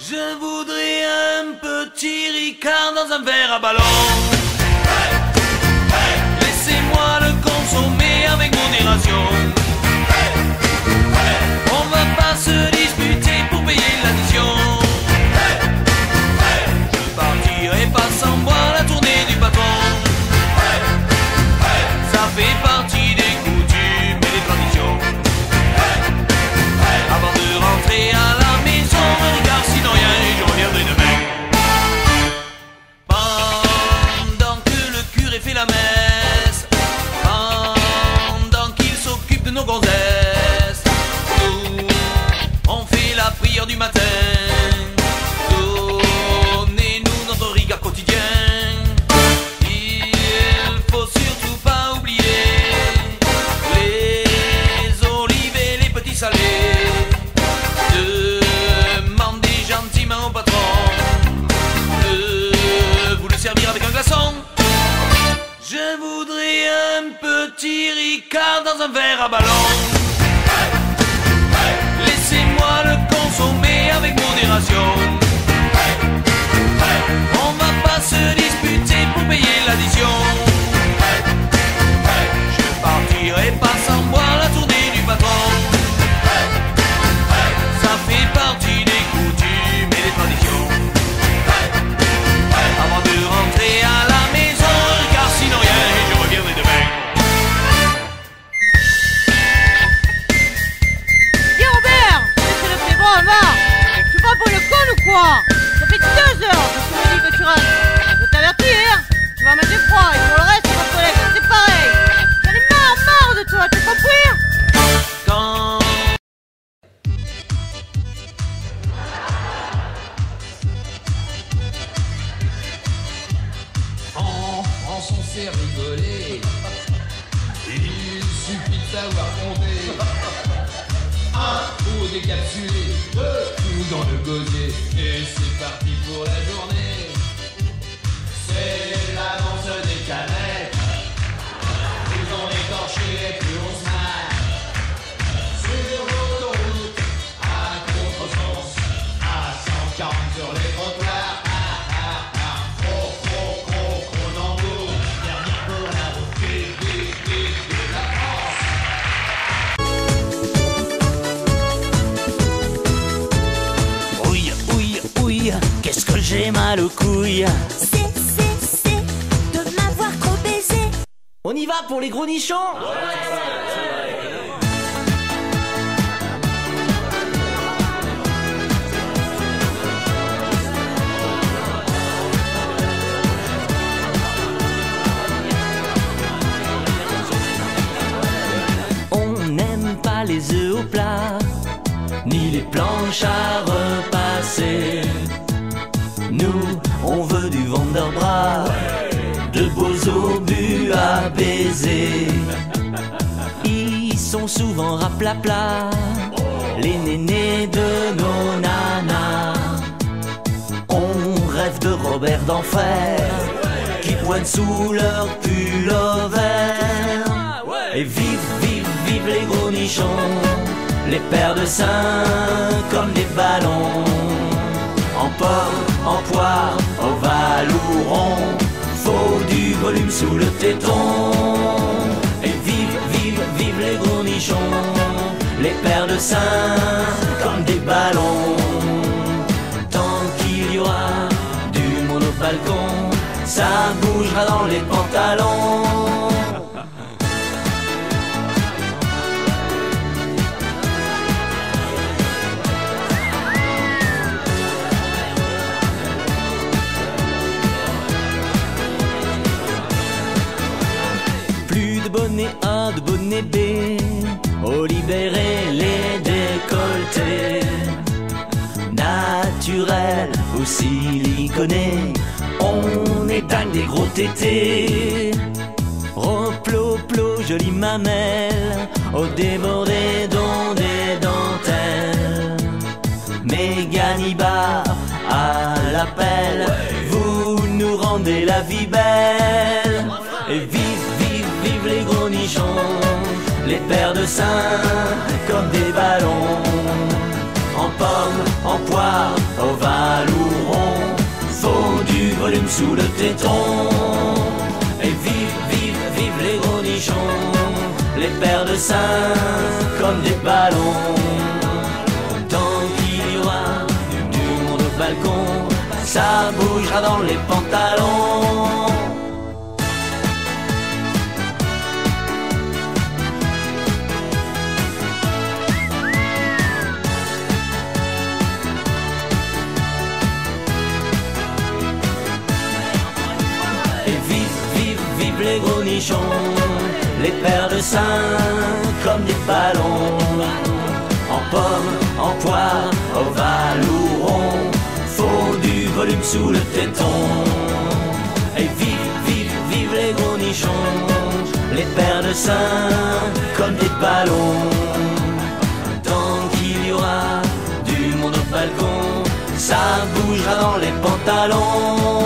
Je voudrais un petit Ricard dans un verre à ballon. Laissez-moi le consommer avec modération. On va pas se disputer pour payer l'addition. Je partirai pas sans boire la tournée du patron. Ça fait partie des coutumes et des traditions. Avant de rentrer à la maison, car sinon rien et je reviendrai demain. Pendant que le curé fait la messe, pendant qu'il s'occupe de nos gonzesses, nous, on fait la prière du matin. Donnez-nous notre Ricard quotidien. Il faut surtout pas oublier les olives et les petits salés. Demandez gentiment au patron de vous le servir avec un glaçon. Je voudrais un petit Ricard dans un verre à ballon. Laissez-moi le consommer avec modération. On va pas se disputer pour payer l'addition. Je partirai pas sans boire la tournée du patron. Ça fait partie des coutumes et des traditions. Avant de rentrer à la maison, car sinon rien et je reviendrai demain. Dis Robert, c'est le plus bon, va. Tu vas pour le con ou quoi? Ça fait 2 heures que tu me dis que tu rentres. Je t'avertis, tu vas mettre froid et pour le reste, mon collègue, c'est pareil. J'en ai marre de toi, tu compris? Quand En France on sait rigoler. Il suffit de savoir compter. Un pour décapsuler, deux tout dans le gosier. Et c'est parti pour la journée. C'est la danse des canettes. Plus on est torché, plus on se marre. Sur l'autoroute, à contresens, à 140 sur les trottoirs. ouille, ouille, ouille, qu'est-ce que j'ai mal aux couilles. C'est de m'avoir trop baisé. On y va pour les gros nichons. On n'aime pas les œufs au plat, ni les planches à repasser. Nous, on veut du Vanderbras, de beaux obus à baiser. Ils sont souvent raplapla, les nénés de nos nanas. On rêve de Robert d'Enfer, qui pointe sous leur pullover. Et vive, vive, vive les gros nichons, les paires de seins comme des ballons. En pomme, en poire, ovale ou rond, faut du volume sous le téton. Et vive, vive, vive les gros nichons, les paires de seins comme des ballons. Tant qu'il y aura du monde au balcon, ça bougera dans les pantalons. Bonnet A, de bonnet B, au libéré les décolletés. Naturel ou siliconé, on est dingue des gros tétés. Replo-plo, jolie mamelle, au débordé d'ondes et dentelles. Méganiba à l'appel, vous nous rendez la vie belle. Et vive, vive, vive les gros nichons, les paires de seins comme des ballons. En pomme, en poire, au vin volume sous le téton. Et vive, vive, vive les gros nichons, les paires de seins comme des ballons. Tant qu'il y aura du monde au balcon, ça bougera dans les pantalons. Et vive, vive, vive les gros nichons, les paires de seins comme des ballons. En pomme, en poire, ovale ou rond, faut du volume sous le téton. Et vive, vive, vive les gros nichons, les paires de seins comme des ballons. Tant qu'il y aura du monde au balcon, ça bougera dans les pantalons.